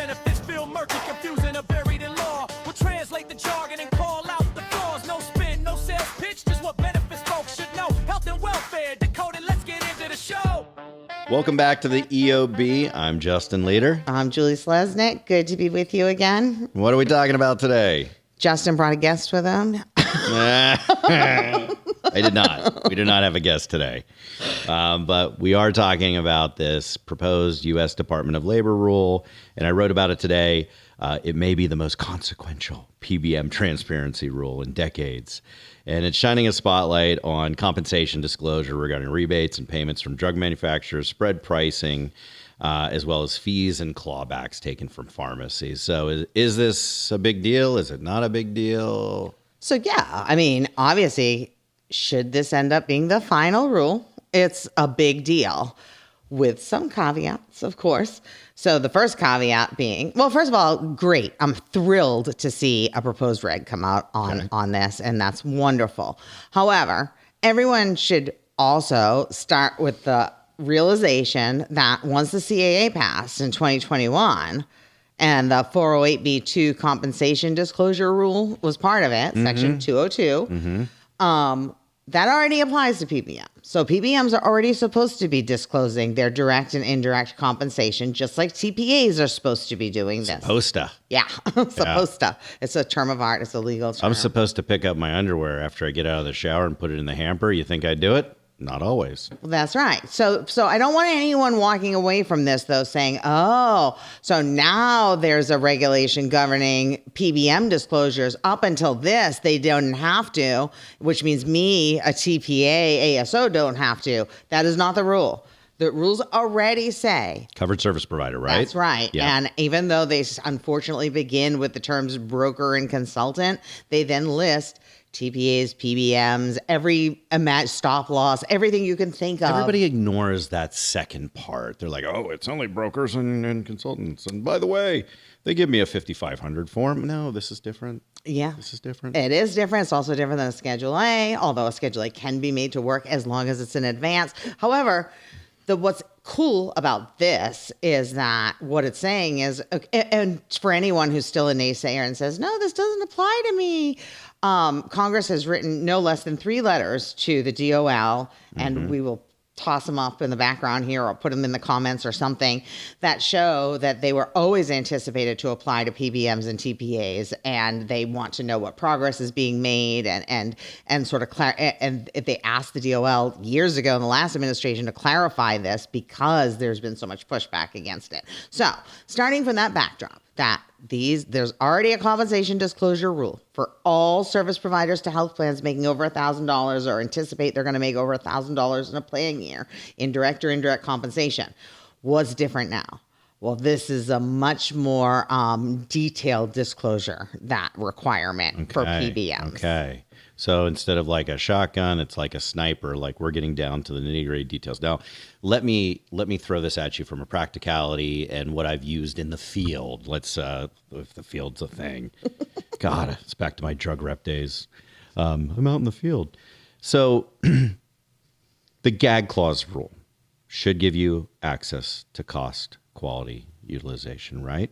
benefits feel murky, confusing, or buried in law. We'll translate the jargon and call out the flaws. No spin, no sales pitch, just what benefits folks should know. Health and welfare, decoded, let's get into the show. Welcome back to the EOB. I'm Justin Leader. I'm Julie Selesnick. Good to be with you again. What are we talking about today? Justin brought a guest with him. I did not. We did not have a guest today. But we are talking about this proposed U.S. Department of Labor rule, and I wrote about it today. It may be the most consequential PBM transparency rule in decades. And it's shining a spotlight on compensation disclosure regarding rebates and payments from drug manufacturers, spread pricing, as well as fees and clawbacks taken from pharmacies. So is this a big deal? Is it not a big deal? So, yeah, I mean, obviously, should this end up being the final rule, it's a big deal with some caveats, of course. So the first caveat being, well, first of all, great. I'm thrilled to see a proposed reg come out on this, and that's wonderful. However, everyone should also start with the realization that once the CAA passed in 2021 and the 408B2 compensation disclosure rule was part of it, Section 202, that already applies to PBM. So PBMs are already supposed to be disclosing their direct and indirect compensation, just like TPAs are supposed to be doing this. Supposed to. Yeah, supposed to. It's a term of art. It's a legal term. I'm supposed to pick up my underwear after I get out of the shower and put it in the hamper. You think I'd do it? Not always. Well, that's right. So I don't want anyone walking away from this, though, saying, oh, so now there's a regulation governing PBM disclosures. Up until this, they don't have to, which means me, a TPA, ASO, don't have to. That is not the rule. The rules already say Covered service provider, right? That's right. Yeah. And even though they unfortunately begin with the terms broker and consultant, they then list TPAs, PBMs, every stop loss, everything you can think of. Everybody ignores that second part. They're like, oh, it's only brokers and consultants. And by the way, they give me a 5,500 form. No, this is different. Yeah. This is different. It is different. It's also different than a Schedule A, although a Schedule A can be made to work as long as it's in advance. However, what's cool about this is that what it's saying is, and for anyone who's still a naysayer and says, no, this doesn't apply to me, Congress has written no less than 3 letters to the DOL, and we will toss them up in the background here or put them in the comments or something, that show that they were always anticipated to apply to PBMs and TPAs, and they want to know what progress is being made and sort of and if they asked the DOL years ago in the last administration to clarify this because there's been so much pushback against it. So starting from that backdrop, that there's already a compensation disclosure rule for all service providers to health plans making over $1,000 or anticipate they're going to make over $1,000 in a plan year in direct or indirect compensation. What's different now? Well, this is a much more detailed disclosure, that requirement for PBMs. Okay. So instead of like a shotgun, it's like a sniper, like we're getting down to the nitty-gritty details. Now, let me throw this at you from a practicality and what I've used in the field. Let's, if the field's a thing. God, it's back to my drug rep days. I'm out in the field. So the gag clause rule should give you access to cost, quality, utilization, right?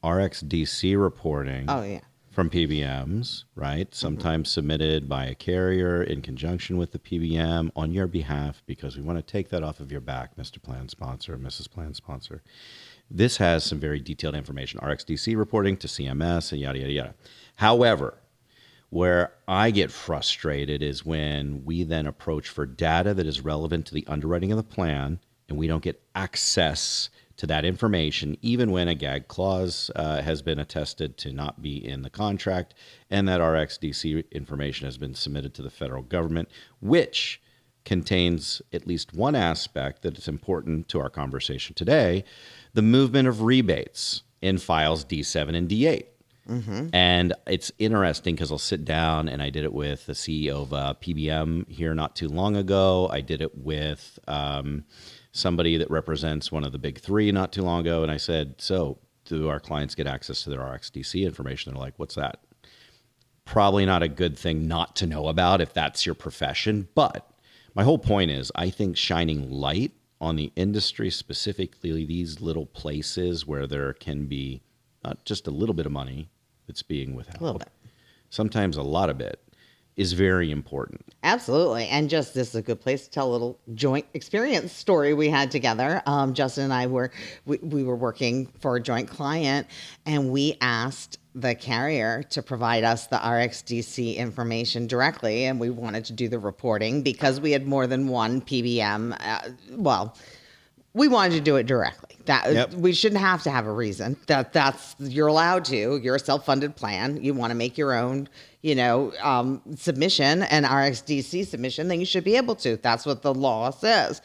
RxDC reporting. Oh, yeah. From PBMs, right? Sometimes submitted by a carrier in conjunction with the PBM on your behalf because we want to take that off of your back, Mr. Plan Sponsor, Mrs. Plan Sponsor. This has some very detailed information, RxDC reporting to CMS and yada, yada, yada. However, where I get frustrated is when we then approach for data that is relevant to the underwriting of the plan and we don't get access to that information, even when a gag clause has been attested to not be in the contract and that RxDC information has been submitted to the federal government, which contains at least one aspect that is important to our conversation today, the movement of rebates in files D7 and D8. And it's interesting because I'll sit down, and I did it with the CEO of a PBM here not too long ago. I did it with somebody that represents one of the big 3 not too long ago. And I said, so do our clients get access to their RxDC information? They're like, what's that? Probably not a good thing not to know about if that's your profession. But my whole point is, I think shining light on the industry, specifically these little places where there can be not just a little bit of money that's being withheld, A little bit. sometimes a lot of it, is very important. Absolutely. And just this is a good place to tell a little joint experience story we had together. Justin and I we were working for a joint client, and we asked the carrier to provide us the RxDC information directly, and we wanted to do the reporting because we had more than one PBM. We wanted to do it directly. We shouldn't have to have a reason. That's you're allowed to. You're a self-funded plan. You want to make your own, submission, an RxDC submission, then you should be able to. That's what the law says.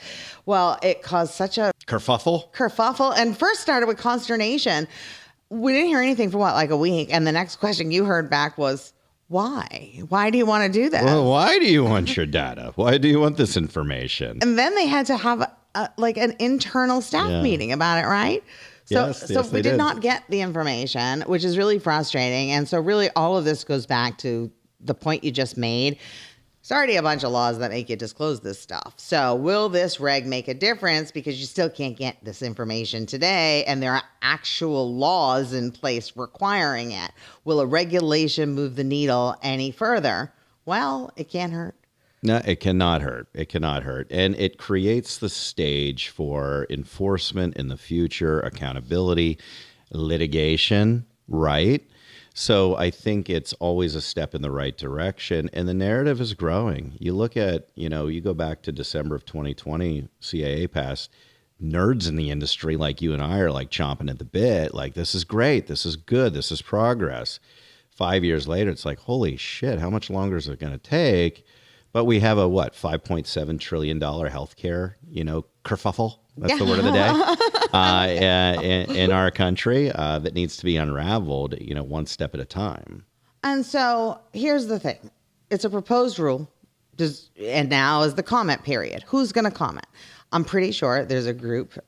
Well, it caused such a kerfuffle, and first started with consternation. We didn't hear anything for like a week, and the next question you heard back was, why? Why do you want to do this? Well, why do you want your data? Why do you want this information? And then they had to have an internal staff meeting about it, right? So we did not get the information, which is really frustrating. And so really all of this goes back to the point you just made. There's already a bunch of laws that make you disclose this stuff. So will this reg make a difference? Because you still can't get this information today, and there are actual laws in place requiring it. Will a regulation move the needle any further? Well, it can't hurt. No, it cannot hurt. It cannot hurt. And it creates the stage for enforcement in the future, accountability, litigation, right? So I think it's always a step in the right direction. And the narrative is growing. You look at, you go back to December of 2020, CAA passed. Nerds in the industry like you and I are like chomping at the bit. Like, this is great. This is good. This is progress. 5 years later, it's like, holy shit, how much longer is it going to take? But we have a, $5.7 trillion healthcare, kerfuffle. That's the word of the day in our country that needs to be unraveled, one step at a time. And so here's the thing. It's a proposed rule. And now is the comment period. Who's going to comment? I'm pretty sure there's a group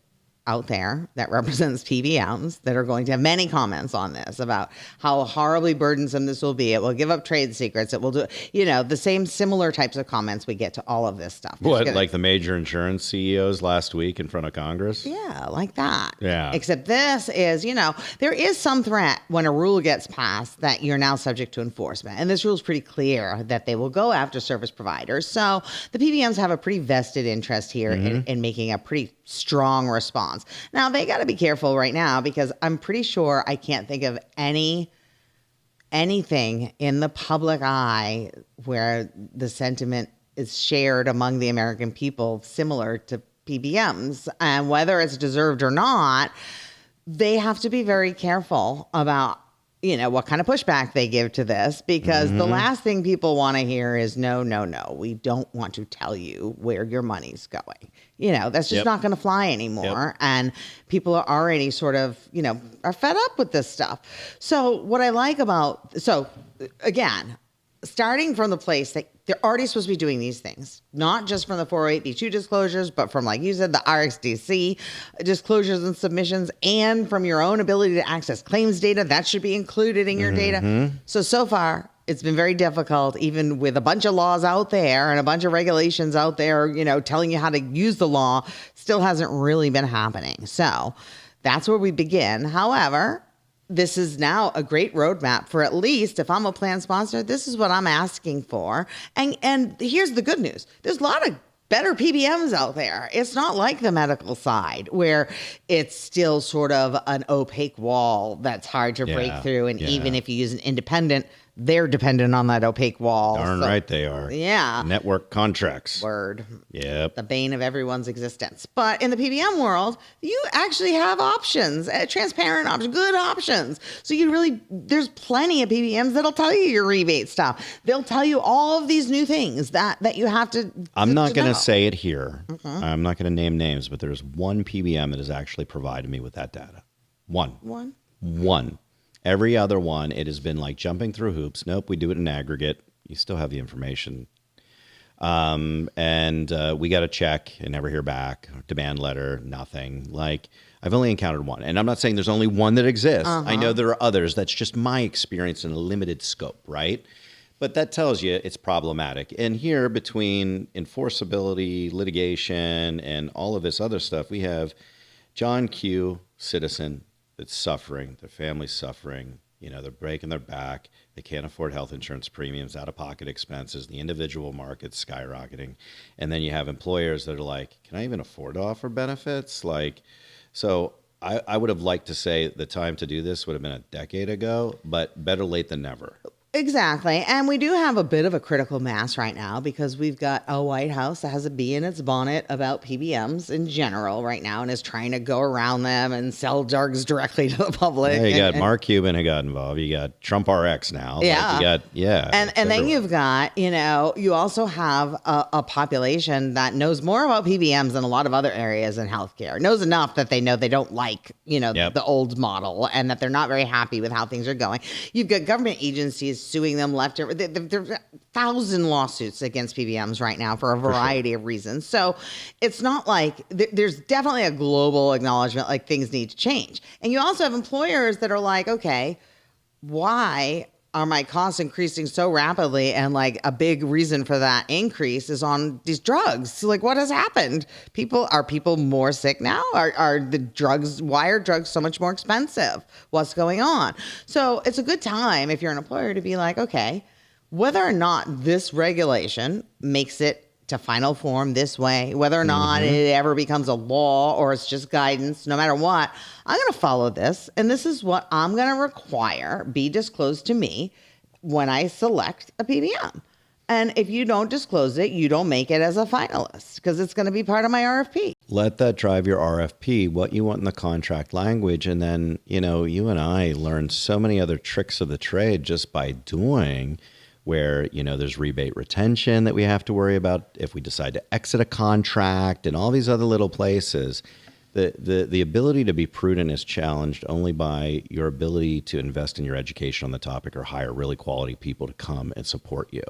out there that represents PBMs that are going to have many comments on this about how horribly burdensome this will be. It will give up trade secrets. It will do, the same similar types of comments we get to all of this stuff. Like the major insurance CEOs last week in front of Congress? Yeah, like that. Yeah. Except this is, there is some threat when a rule gets passed that you're now subject to enforcement. And this rule is pretty clear that they will go after service providers. So the PBMs have a pretty vested interest here in making a pretty strong response. Now, they got to be careful right now because I'm pretty sure I can't think of anything in the public eye where the sentiment is shared among the American people similar to PBMs. And whether it's deserved or not, they have to be very careful about what kind of pushback they give to this, because the last thing people want to hear is, no, we don't want to tell you where your money's going. That's just not going to fly anymore. And people are already sort of, are fed up with this stuff. So what I like again, starting from the place that they're already supposed to be doing these things, not just from the 408B2 disclosures, but from, like you said, the RxDC disclosures and submissions, and from your own ability to access claims data. That should be included in your data. So far, it's been very difficult, even with a bunch of laws out there and a bunch of regulations out there, telling you how to use the law, still hasn't really been happening. So that's where we begin. However, this is now a great roadmap for, at least if I'm a plan sponsor, this is what I'm asking for. And here's the good news. There's a lot of better PBMs out there. It's not like the medical side where it's still sort of an opaque wall that's hard to break through. And even if you use an independent, they're dependent on that opaque wall. Darn right they are. Yeah. Network contracts. Word. Yep. The bane of everyone's existence. But in the PBM world, you actually have options, transparent options, good options. So there's plenty of PBMs that'll tell you your rebate stuff. They'll tell you all of these new things that you have to. I'm not going to say it here. I'm not going to name names, but there's one PBM that has actually provided me with that data. One. Every other one, it has been like jumping through hoops. Nope, we do it in aggregate. You still have the information. And we got to check and never hear back. Demand letter, nothing. Like, I've only encountered one. And I'm not saying there's only one that exists. I know there are others. That's just my experience in a limited scope, right? But that tells you it's problematic. And here, between enforceability, litigation, and all of this other stuff, we have John Q. citizen that's suffering, their family's suffering, they're breaking their back, they can't afford health insurance premiums, out-of-pocket expenses, the individual market's skyrocketing. And then you have employers that are like, can I even afford to offer benefits? So I would have liked to say the time to do this would have been a decade ago, but better late than never. Exactly. And we do have a bit of a critical mass right now because we've got a White House that has a bee in its bonnet about PBMs in general right now and is trying to go around them and sell drugs directly to the public. Yeah, you got Mark Cuban who got involved. You got Trump RX now. Yeah. And then you've got, you also have a population that knows more about PBMs than a lot of other areas in healthcare. Knows enough that they know they don't like, the old model and that they're not very happy with how things are going. You've got government agencies suing them left. There's 1,000 lawsuits against PBMs right now for a variety of reasons. So it's not like there's definitely a global acknowledgement like things need to change. And you also have employers that are like, okay, why are my costs increasing so rapidly? And like a big reason for that increase is on these drugs. So like what has happened? Are people more sick now? Why are drugs so much more expensive? What's going on? So it's a good time if you're an employer to be like, okay, whether or not this regulation makes it to final form this way, whether or not it ever becomes a law or it's just guidance, no matter what, I'm going to follow this. And this is what I'm going to require be disclosed to me when I select a PBM. And if you don't disclose it, you don't make it as a finalist because it's going to be part of my RFP. Let that drive your RFP, what you want in the contract language. And then, you and I learned so many other tricks of the trade just by doing where, there's rebate retention that we have to worry about if we decide to exit a contract and all these other little places. The ability to be prudent is challenged only by your ability to invest in your education on the topic or hire really quality people to come and support you.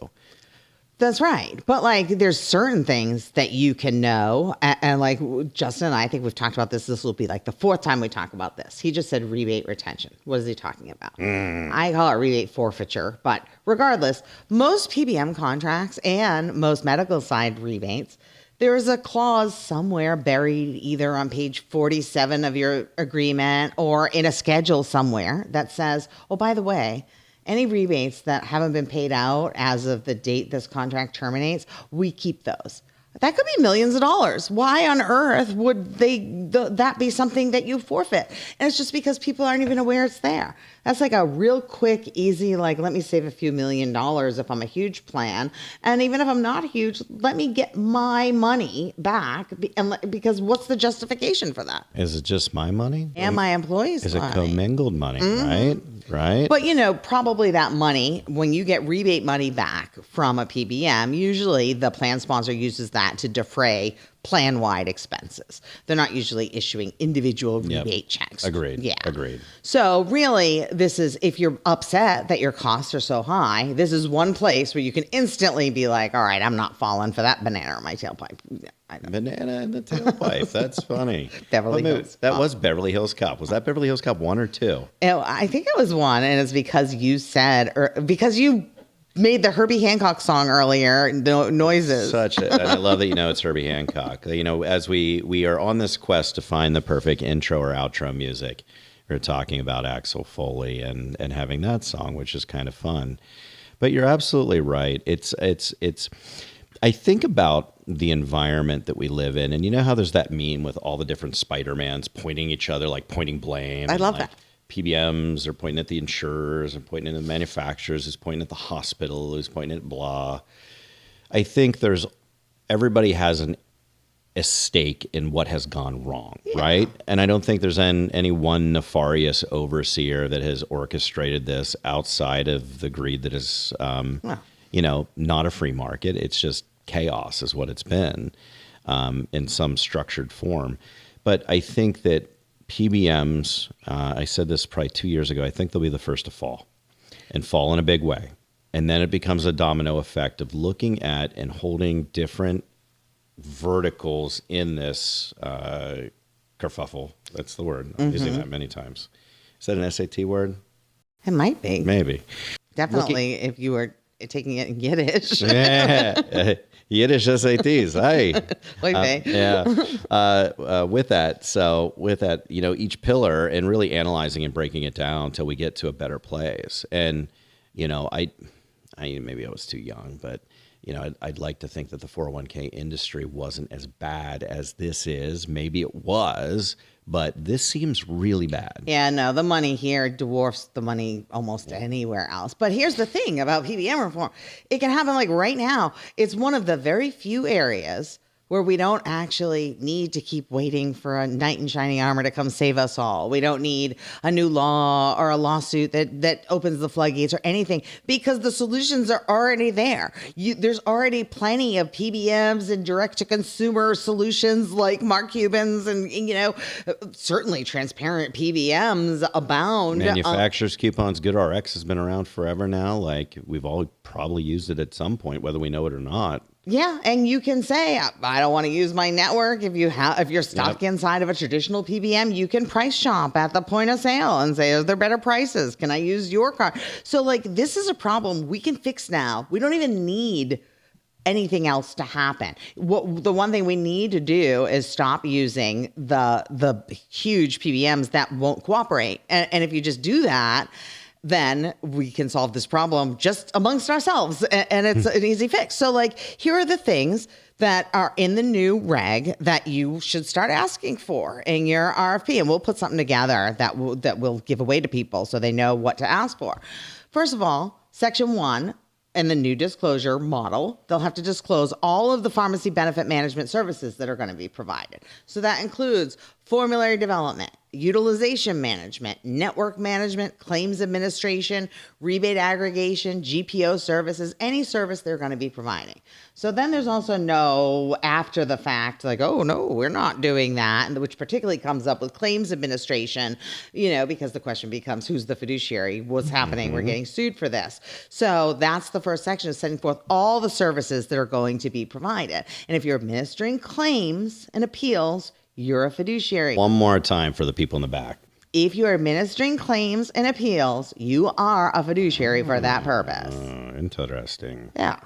That's right. But like there's certain things that you can know. And like Justin and I think we've talked about this. This will be like the fourth time we talk about this. He just said rebate retention. What is he talking about? I call it rebate forfeiture. But regardless, most PBM contracts and most medical side rebates, there is a clause somewhere buried either on page 47 of your agreement or in a schedule somewhere that says, oh, by the way, any rebates that haven't been paid out as of the date this contract terminates, we keep those. That could be millions of dollars. Why on earth would that be something that you forfeit? And it's just because people aren't even aware it's there. That's like a real quick, easy, like, let me save a few $1 million if I'm a huge plan. And even if I'm not huge, let me get my money back. Because what's the justification for that? Is it just my money? And my employees' Is money. it commingled money, right? But, probably that money, when you get rebate money back from a PBM, usually the plan sponsor uses that to defray plan-wide expenses. They're not usually issuing individual rebate checks. Agreed. Yeah. Agreed. So really, this is, if you're upset that your costs are so high, this is one place where you can instantly be like, all right, I'm not falling for that banana in my tailpipe. Banana in the tailpipe. That's funny. Beverly Hills That Cop. was Beverly Hills Cop. Was that Beverly Hills Cop 1 or 2? I think it was 1, and it's because you said, because you made the Herbie Hancock song earlier, noises. And I love that it's Herbie Hancock. As we are on this quest to find the perfect intro or outro music, we're talking about Axel Foley and having that song, which is kind of fun. But you're absolutely right. It's I think about the environment that we live in, and you know how there's that meme with all the different Spider-Mans pointing each other, like pointing blame. I love that. PBMs are pointing at the insurers and pointing at the manufacturers, who's pointing at the hospital, who's pointing at blah. I think everybody has a stake in what has gone wrong, right? And I don't think there's any one nefarious overseer that has orchestrated this outside of the greed that is, not a free market. It's just chaos is what it's been in some structured form. But I think that PBMs, I said this probably 2 years ago, I think they'll be the first to fall and fall in a big way. And then it becomes a domino effect of looking at and holding different verticals in this kerfuffle. That's the word. I'm using that many times. Is that an SAT word? It might be. Maybe. Definitely, if you were taking it in Yiddish. Yeah. Yiddish SATs. Hey. With that, each pillar and really analyzing and breaking it down until we get to a better place. And, I maybe I was too young, but, I'd like to think that the 401k industry wasn't as bad as this is. Maybe it was, but this seems really bad. Yeah, no, the money here dwarfs the money almost anywhere else. But here's the thing about PBM reform. It can happen like right now. It's one of the very few areas where we don't actually need to keep waiting for a knight in shining armor to come save us all. We don't need a new law or a lawsuit that opens the floodgates or anything, because the solutions are already there. There's already plenty of PBMs and direct-to-consumer solutions like Mark Cuban's and certainly transparent PBMs abound. Manufacturers' coupons, GoodRx has been around forever now. Like, we've all probably used it at some point, whether we know it or not. Yeah, and you can say, I don't want to use my network. If you're stuck inside of a traditional PBM, you can price shop at the point of sale and say, are there better prices? Can I use your card? So this is a problem we can fix now. We don't even need anything else to happen. The one thing we need to do is stop using the huge PBMs that won't cooperate. And if you just do that, then we can solve this problem just amongst ourselves. And it's an easy fix. So here are the things that are in the new reg that you should start asking for in your RFP. And we'll put something together that will give away to people so they know what to ask for. First of all, Section 1 in the new disclosure model, they'll have to disclose all of the pharmacy benefit management services that are going to be provided. So that includes formulary development, utilization management, network management, claims administration, rebate aggregation, GPO services, any service they're going to be providing. So then there's also no after the fact, oh, no, we're not doing that, and which particularly comes up with claims administration, because the question becomes, who's the fiduciary? What's happening? We're getting sued for this. So that's the first section, is setting forth all the services that are going to be provided. And if you're administering claims and appeals, you're a fiduciary. One more time for the people in the back. If you're administering claims and appeals, you are a fiduciary for that purpose. Interesting. Yeah.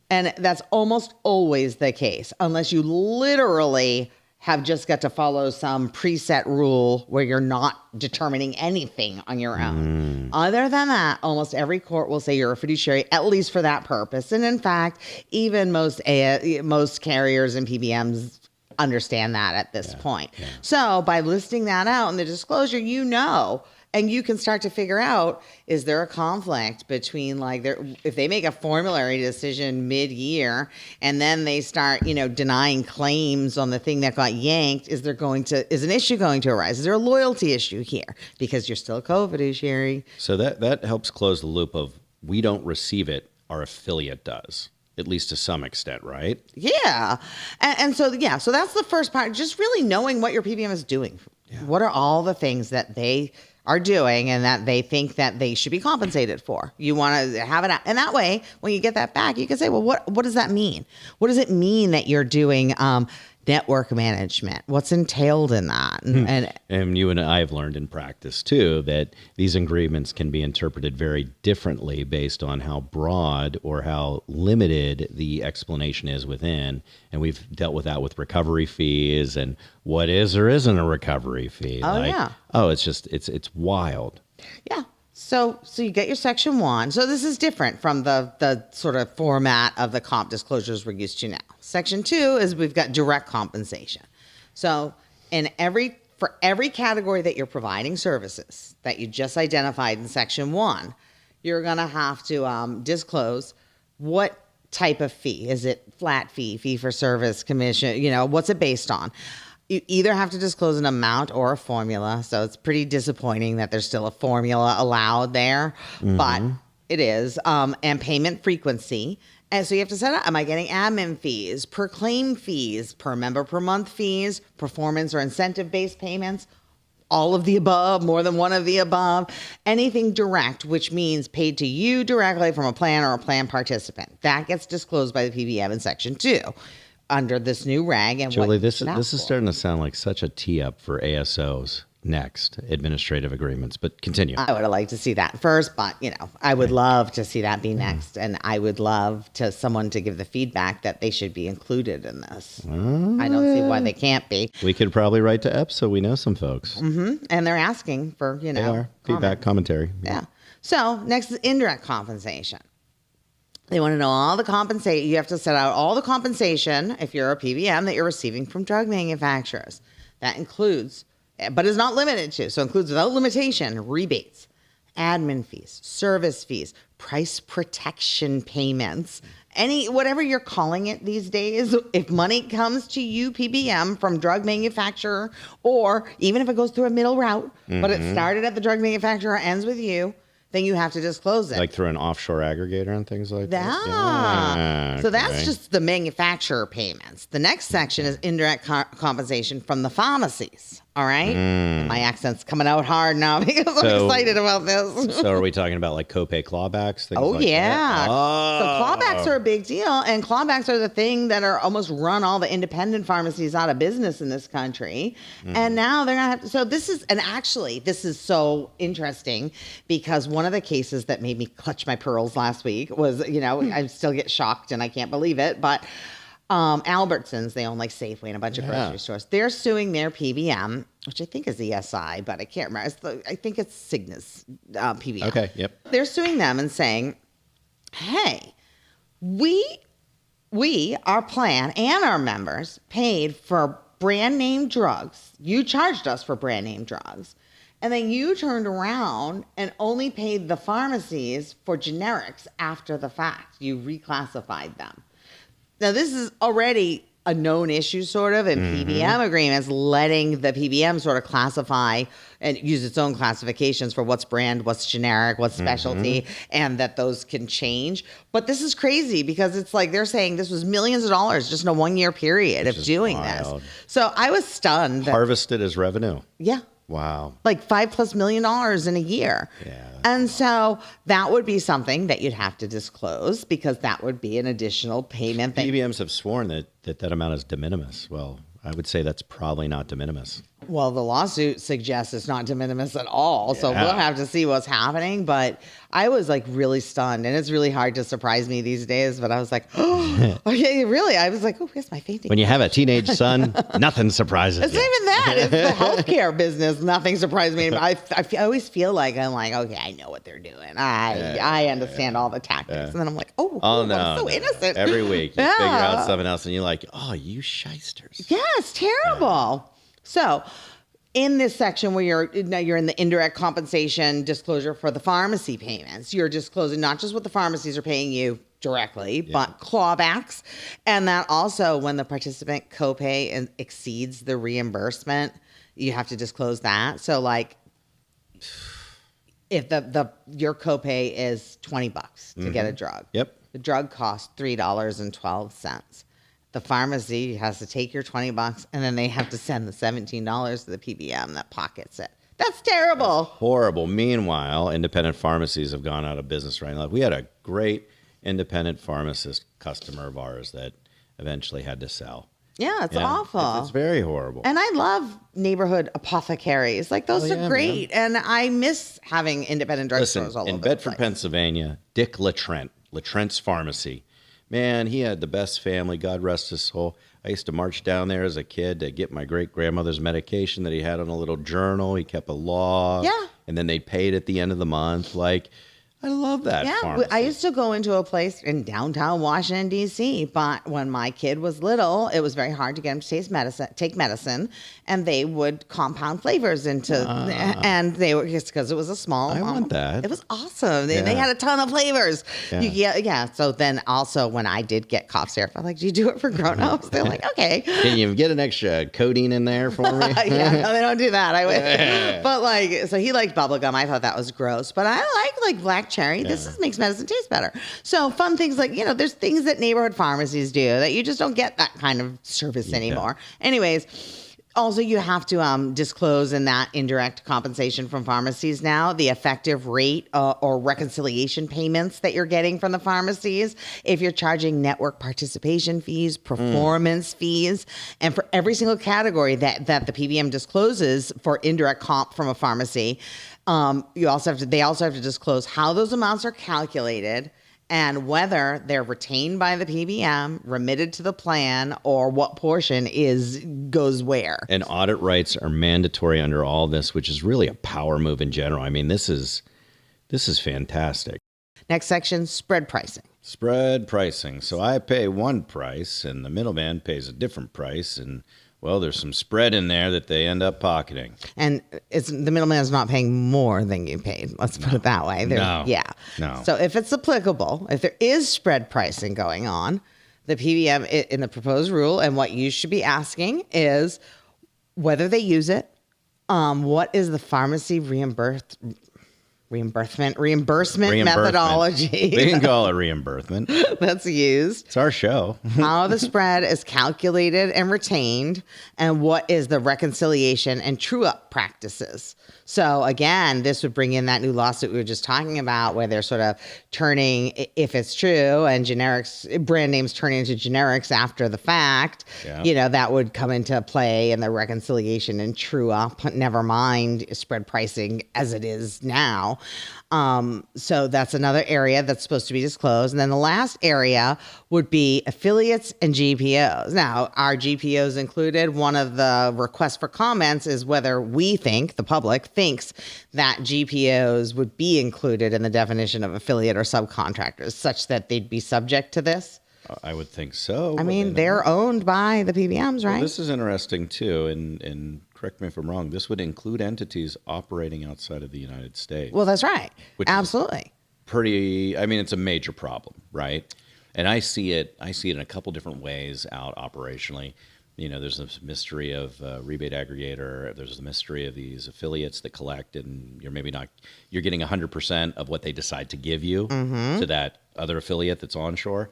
And that's almost always the case, unless you literally have just got to follow some preset rule where you're not determining anything on your own. Other than that, almost every court will say you're a fiduciary, at least for that purpose. And in fact, even most carriers and PBMs understand that at this point. Yeah. So by listing that out in the disclosure, and you can start to figure out, is there a conflict between if they make a formulary decision mid-year and then they start, denying claims on the thing that got yanked, is an issue going to arise? Is there a loyalty issue here? Because you're still a co-fiduciary. So that helps close the loop of, we don't receive it, our affiliate does. At least to some extent, right? Yeah. So that's the first part. Just really knowing what your PBM is doing. Yeah. What are all the things that they are doing and that they think that they should be compensated for? You want to have it out. And that way, when you get that back, you can say, well, what does that mean? What does it mean that you're doing network management? What's entailed in that? And you and I have learned in practice, too, that these agreements can be interpreted very differently based on how broad or how limited the explanation is within. And we've dealt with that with recovery fees and what is or isn't a recovery fee. It's wild. Yeah. So you get your Section 1. So this is different from the sort of format of the comp disclosures we're used to now. Section 2 is we've got direct compensation. So for every category that you're providing services that you just identified in Section 1, you're going to have to disclose what type of fee. Is it flat fee for service, commission? What's it based on? You either have to disclose an amount or a formula. So it's pretty disappointing that there's still a formula allowed there, but it is. And payment frequency. And so you have to set up, am I getting admin fees, per claim fees, per member per month fees, performance or incentive-based payments, all of the above, more than one of the above, anything direct, which means paid to you directly from a plan or a plan participant. That gets disclosed by the PBM in Section 2. Under this new reg. And Julie, this is starting to sound like such a tee up for ASOs. next, administrative agreements, but continue. I would have liked to see that first, but I would love to see that be next, and I would love someone to give the feedback that they should be included in this. I don't see why they can't be. We could probably write to EPS, so we know some folks. And they're asking for They are. Feedback, commentary. Yeah. So next is indirect compensation. They want to know all the compensation. You have to set out all the compensation if you're a PBM that you're receiving from drug manufacturers. That includes, but is not limited to, so includes without limitation, rebates, admin fees, service fees, price protection payments, whatever you're calling it these days. If money comes to you, PBM, from drug manufacturer, or even if it goes through a middle route, but it started at the drug manufacturer, ends with you, then you have to disclose it. Like through an offshore aggregator and things like that? Yeah. So that's just the manufacturer payments. The next section is indirect compensation from the pharmacies. All right? My accent's coming out hard now because I'm excited about this. So are we talking about like copay clawbacks? Things like yeah. That? Oh. So clawbacks are a big deal, and clawbacks are the thing that are almost run all the independent pharmacies out of business in this country. And now they're going to have to, so this is so interesting because one of the cases that made me clutch my pearls last week was, I still get shocked and I can't believe it, but Albertsons, they own like Safeway and a bunch of grocery stores. They're suing their PBM, which I think is ESI, but I can't remember. I think it's Cigna's PBM. Okay, yep. They're suing them and saying, hey, our plan and our members paid for brand name drugs. You charged us for brand name drugs. And then you turned around and only paid the pharmacies for generics after the fact. You reclassified them. Now, this is already a known issue sort of in PBM agreements, letting the PBM sort of classify and use its own classifications for what's brand, what's generic, what's specialty, and that those can change. But this is crazy because it's like they're saying this was millions of dollars just in a 1 year period of doing this. So I was stunned. Harvested as revenue. Yeah. Wow. Like $5+ million in a year. Yeah. And so that would be something that you'd have to disclose because that would be an additional payment. PBMs have sworn that amount is de minimis. Well, I would say that's probably not de minimis. Well, the lawsuit suggests it's not de minimis at all. So we'll have to see what's happening. But I was like really stunned. And it's really hard to surprise me these days. But I was like, oh, okay, really? I was like, oh, here's my fainting. When you have a teenage son, nothing surprises it's you. Not even that. It's the healthcare business. Nothing surprised me. I always feel like I'm like, okay, I know what they're doing. I understand all the tactics. And then I'm like, no, I'm so innocent. Every week you figure out something else and you're like, oh, you shysters. Yeah, it's terrible. So in this section where you're in the indirect compensation disclosure for the pharmacy payments, you're disclosing not just what the pharmacies are paying you directly, but clawbacks. And that also when the participant copay exceeds the reimbursement, you have to disclose that. So like if your copay is $20 to get a drug. Yep. The drug costs $3.12. The pharmacy has to take your $20 and then they have to send the $17 to the PBM that pockets it. That's terrible. That's horrible. Meanwhile, independent pharmacies have gone out of business right now. We had a great independent pharmacist customer of ours that eventually had to sell. Yeah, it's awful. It's very horrible. And I love neighborhood apothecaries. Like those are great. Man. And I miss having independent drugstores all over in Bedford, Pennsylvania, Dick Latrent's Pharmacy. Man, he had the best family. God rest his soul. I used to march down there as a kid to get my great-grandmother's medication that he had on a little journal. He kept a log. Yeah. And then they paid at the end of the month. Like, I love that pharmacy. I used to go into a place in downtown Washington, D.C., but when my kid was little, it was very hard to get him to take medicine, and they would compound flavors into, and they were, just because it was a small. I want that. It was awesome. They had a ton of flavors. So then also when I did get cough syrup, I'm like, do you do it for grown-ups? They're like, okay. Can you get an extra codeine in there for me? Yeah, no, they don't do that. I wish. But like, so he liked bubble gum. I thought that was gross, but I like black cherry. This makes medicine taste better. So fun things like, there's things that neighborhood pharmacies do that you just don't get that kind of service anymore. Anyways, Also, you have to disclose in that indirect compensation from pharmacies now the effective rate or reconciliation payments that you're getting from the pharmacies. If you're charging network participation fees, performance fees, and for every single category that the PBM discloses for indirect comp from a pharmacy, they also have to disclose how those amounts are calculated and whether they're retained by the PBM, remitted to the plan, or what portion goes where. And audit rights are mandatory under all this, which is really a power move in general. I mean, this is fantastic. Next section, spread pricing. Spread pricing. So I pay one price, and the middleman pays a different price, and well, there's some spread in there that they end up pocketing. And the middleman is not paying more than you paid. Let's put it that way. No. So if it's applicable, if there is spread pricing going on, the PBM in the proposed rule, and what you should be asking is whether they use it, what is the pharmacy reimbursement methodology. We can call it reimbursement. That's used. It's our show. How the spread is calculated and retained, and what is the reconciliation and true-up practices. So again, this would bring in that new lawsuit we were just talking about, where they're sort of turning, if it's true, and brand names turning into generics after the fact. Yeah. That would come into play in the reconciliation and true-up. Never mind spread pricing as it is now. So that's another area that's supposed to be disclosed. And then the last area would be affiliates and GPOs. Now, are GPOs included? One of the requests for comments is whether we think, the public thinks, that GPOs would be included in the definition of affiliate or subcontractors, such that they'd be subject to this. I would think so. I mean, they're owned by the PBMs, right? Well, this is interesting, too, and correct me if I'm wrong, this would include entities operating outside of the United States. Well, that's right. Which Absolutely. It's a major problem, right? And I see it in a couple different ways out operationally. There's this mystery of rebate aggregator. There's the mystery of these affiliates that collect, and you're getting 100% of what they decide to give you to that other affiliate that's onshore.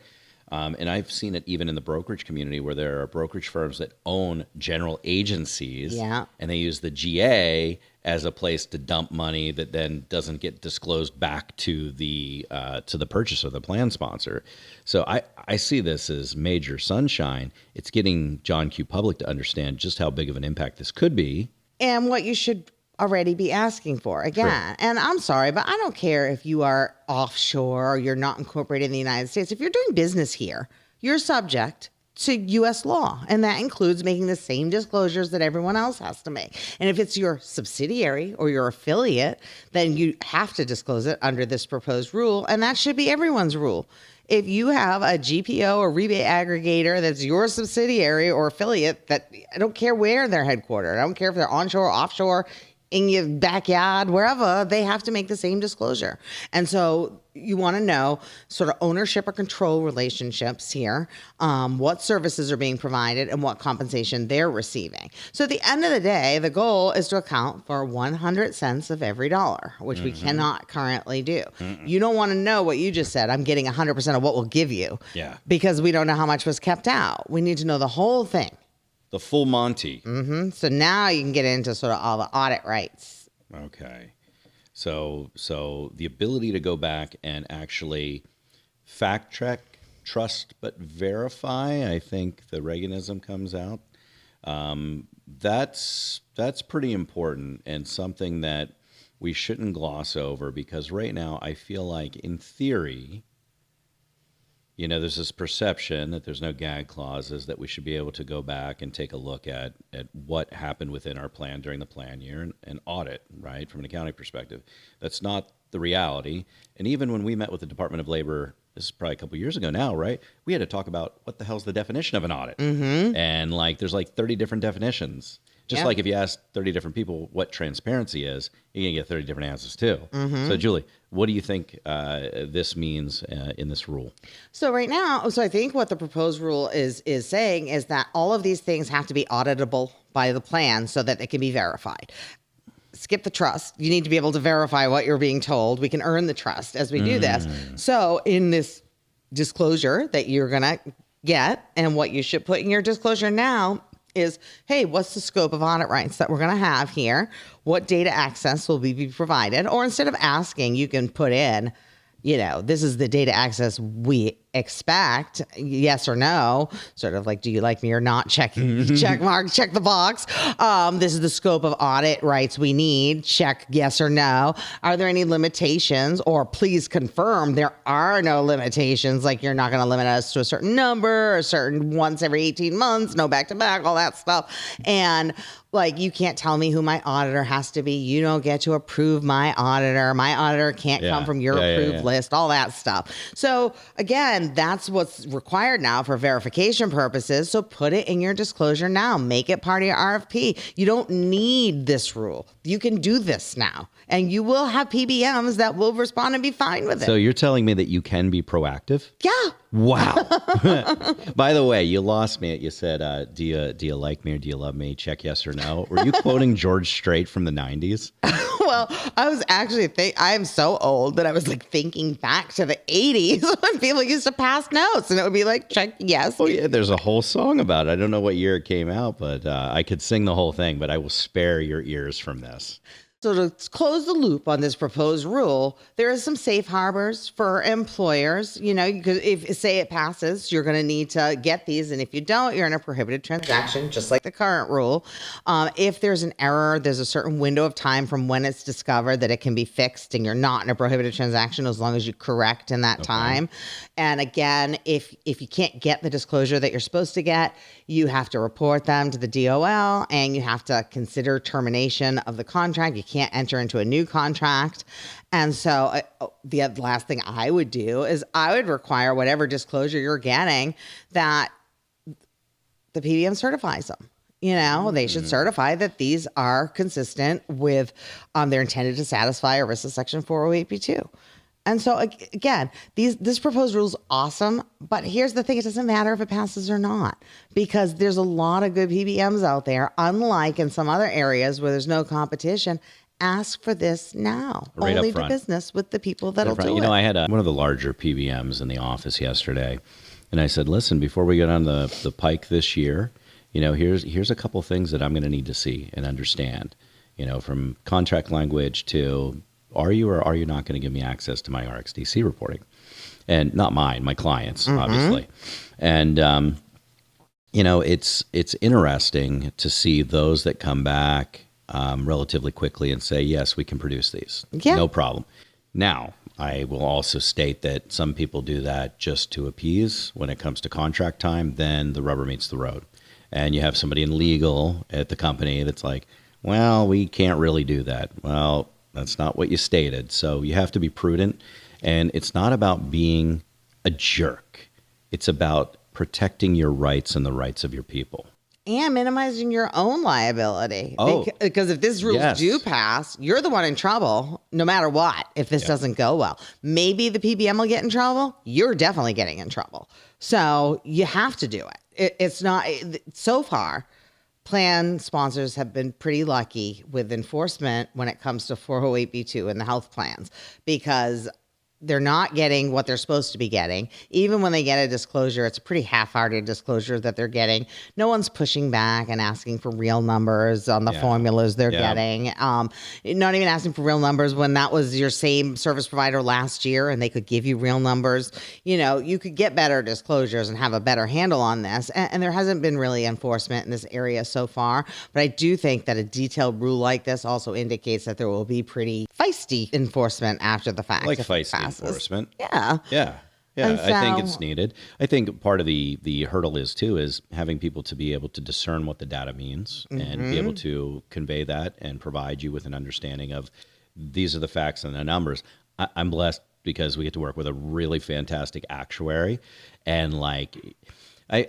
And I've seen it even in the brokerage community, where there are brokerage firms that own general agencies, and they use the GA as a place to dump money that then doesn't get disclosed back to the purchaser, the plan sponsor. So I see this as major sunshine. It's getting John Q. Public to understand just how big of an impact this could be. And what you should already be asking for again. Sure. And I'm sorry, but I don't care if you are offshore or you're not incorporated in the United States. If you're doing business here, you're subject to U.S. law, and that includes making the same disclosures that everyone else has to make. And if it's your subsidiary or your affiliate, then you have to disclose it under this proposed rule, and that should be everyone's rule. If you have a GPO or rebate aggregator that's your subsidiary or affiliate, that I don't care where they're headquartered, I don't care if they're onshore or offshore, in your backyard, wherever, they have to make the same disclosure. And so you want to know sort of ownership or control relationships here, what services are being provided, and what compensation they're receiving. So at the end of the day, the goal is to account for 100 cents of every dollar, which we cannot currently do. You don't want to know what you just said, I'm getting 100% of what we'll give you, because we don't know how much was kept out. We need to know the whole thing. The full Monty. So now you can get into sort of all the audit rights. Okay. So the ability to go back and actually fact check, trust but verify, I think the Reaganism comes out. That's pretty important, and something that we shouldn't gloss over, because right now I feel like, in theory, there's this perception that there's no gag clauses, that we should be able to go back and take a look at what happened within our plan during the plan year and audit, right, from an accounting perspective. That's not the reality. And even when we met with the Department of Labor, this is probably a couple years ago now, right, we had to talk about what the hell's the definition of an audit. And there's 30 different definitions. Just like if you ask 30 different people what transparency is, you're going to get 30 different answers too. So Julie, what do you think this means in this rule? So right now, I think what the proposed rule is saying is that all of these things have to be auditable by the plan so that they can be verified. Skip the trust. You need to be able to verify what you're being told. We can earn the trust as we do this. So in this disclosure that you're going to get, and what you should put in your disclosure now, is, hey, what's the scope of audit rights that we're going to have here? What data access will be provided? Or instead of asking, you can put in, this is the data access we expect, yes or no, sort of like, do you like me or not? Check mark, check the box. This is the scope of audit rights we need. Check yes or no. Are there any limitations? Or please confirm there are no limitations. Like you're not going to limit us to a certain number, a certain once every 18 months, no back to back, all that stuff. And like, you can't tell me who my auditor has to be. You don't get to approve my auditor. My auditor can't come from your approved list, all that stuff. So again, that's what's required now for verification purposes. So put it in your disclosure now. Make it part of your RFP. You don't need this rule. You can do this now. And you will have PBMs that will respond and be fine with it. So you're telling me that you can be proactive? Yeah. Wow. By the way, you lost me. You said, do you like me or do you love me? Check yes or no. Were you quoting George Strait from the 90s? Well, I was actually I am so old that I was like thinking back to the 80s when people used to pass notes and it would be like, check yes. Oh, yeah. There's a whole song about it. I don't know what year it came out, but I could sing the whole thing, but I will spare your ears from this. So to close the loop on this proposed rule, there is some safe harbors for employers. Because if say it passes, you're going to need to get these. And if you don't, you're in a prohibited transaction, just like the current rule. If there's an error, there's a certain window of time from when it's discovered that it can be fixed and you're not in a prohibited transaction as long as you correct in that time. And again, if you can't get the disclosure that you're supposed to get, you have to report them to the DOL and you have to consider termination of the contract. You can't enter into a new contract. And so the last thing I would do is I would require whatever disclosure you're getting that the PBM certifies them. They should certify that these are consistent with, they're intended to satisfy ERISA Section 408B2. And so again, this proposed rule is awesome, but here's the thing. It doesn't matter if it passes or not, because there's a lot of good PBMs out there, unlike in some other areas where there's no competition. Ask for this now. Right Only up front. do business with the people that'll do it. I had one of the larger PBMs in the office yesterday, and I said, listen, before we go down the pike this year, here's a couple things that I'm going to need to see and understand, from contract language to are you or are you not going to give me access to my RxDC reporting? And not mine, my clients, obviously. And, it's interesting to see those that come back relatively quickly and say, yes, we can produce these. Yeah. No problem. Now, I will also state that some people do that just to appease. When it comes to contract time, then the rubber meets the road. And you have somebody in legal at the company that's like, well, we can't really do that. Well, that's not what you stated. So you have to be prudent. And it's not about being a jerk. It's about protecting your rights and the rights of your people. And minimizing your own liability. Oh, because if these rules do pass, you're the one in trouble no matter what if this doesn't go well. Maybe the PBM will get in trouble. You're definitely getting in trouble. So you have to do it. It's not, so far, plan sponsors have been pretty lucky with enforcement when it comes to 408B2 and the health plans, because they're not getting what they're supposed to be getting. Even when they get a disclosure, it's a pretty half-hearted disclosure that they're getting. No one's pushing back and asking for real numbers on the formulas they're getting. Not even asking for real numbers when that was your same service provider last year and they could give you real numbers. You could get better disclosures and have a better handle on this. And there hasn't been really enforcement in this area so far. But I do think that a detailed rule like this also indicates that there will be pretty feisty enforcement after the fact. Like feisty enforcement. Yeah. I think it's needed. I think part of the hurdle is having people to be able to discern what the data means and be able to convey that and provide you with an understanding of these are the facts and the numbers. I'm blessed because we get to work with a really fantastic actuary, and I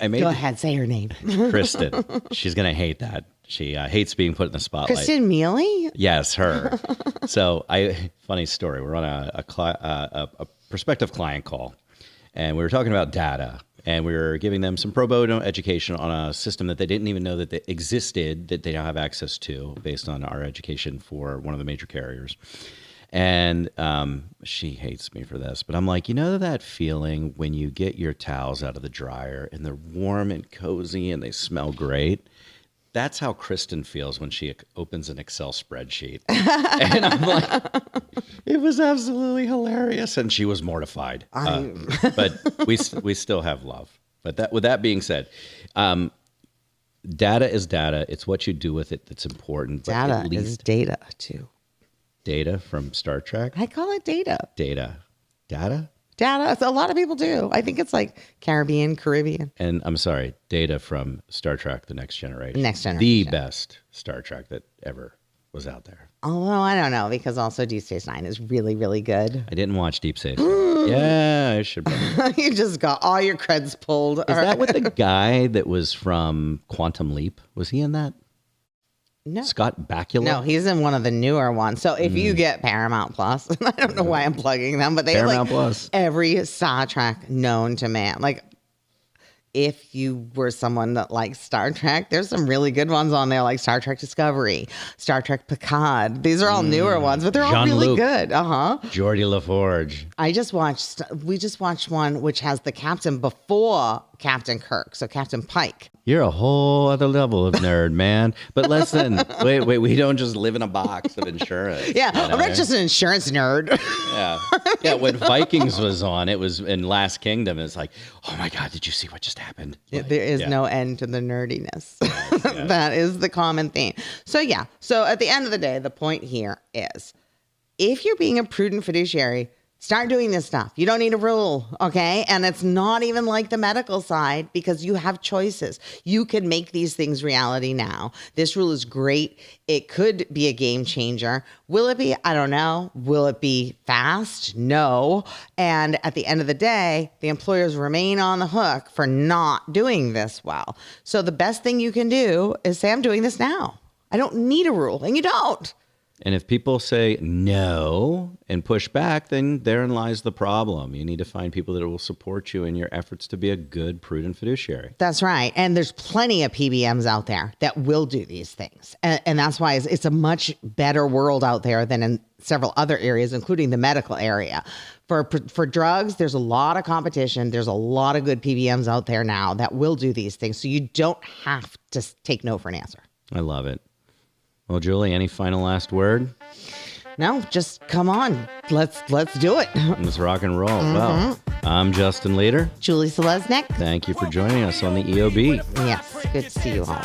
made. Go ahead, say her name. Kristen. She's gonna hate that. She hates being put in the spotlight. Kristen Mealy? Yes, her. So funny story. We're on a prospective client call, and we were talking about data, and we were giving them some pro bono education on a system that they didn't even know that they existed, that they now have access to based on our education for one of the major carriers. And she hates me for this, but I'm like, that feeling when you get your towels out of the dryer and they're warm and cozy and they smell great? That's how Kristen feels when she opens an Excel spreadsheet. And I'm like, it was absolutely hilarious. And she was mortified. But we still have love. But with that being said, data is data. It's what you do with it that's important. Data is data, too. Data from Star Trek? I call it data. Data. Data. A lot of people do. I think it's like Caribbean. And I'm sorry, data from Star Trek, The Next Generation. The best Star Trek that ever was out there. Although I don't know, because also Deep Space Nine is really, really good. I didn't watch Deep Space Nine. Yeah, I should. You just got all your creds pulled. Is that with the guy that was from Quantum Leap? Was he in that? No. Scott Bakula? No, he's in one of the newer ones. So if you get Paramount Plus, I don't know why I'm plugging them, but they have like Plus. Every Star Trek known to man. Like, if you were someone that likes Star Trek, there's some really good ones on there, like Star Trek Discovery, Star Trek Picard. These are all newer ones, but they're all really good. Geordie LaForge. We just watched one which has the captain before Captain Kirk, so Captain Pike. You're a whole other level of nerd, man. But listen, wait, we don't just live in a box of insurance. Yeah, I'm not just an insurance nerd. Yeah. When Vikings was on, it was in Last Kingdom. It's like, oh my God, did you see what just happened? There is no end to the nerdiness. Yeah. That is the common theme. So at the end of the day, the point here is, if you're being a prudent fiduciary, start doing this stuff. You don't need a rule, okay? And it's not even like the medical side, because you have choices. You can make these things reality now. This rule is great. It could be a game changer. Will it be? I don't know. Will it be fast? No. And at the end of the day, the employers remain on the hook for not doing this well. So the best thing you can do is say, I'm doing this now. I don't need a rule. And you don't. And if people say no and push back, then therein lies the problem. You need to find people that will support you in your efforts to be a good, prudent fiduciary. That's right. And there's plenty of PBMs out there that will do these things. And that's why it's a much better world out there than in several other areas, including the medical area. For drugs, there's a lot of competition. There's a lot of good PBMs out there now that will do these things. So you don't have to take no for an answer. I love it. Well, Julie, any final last word? No, just come on. Let's do it. Let's rock and roll. Well, I'm Justin Leader. Julie Selesnick. Thank you for joining us on the EOB. Yes, good to see you all.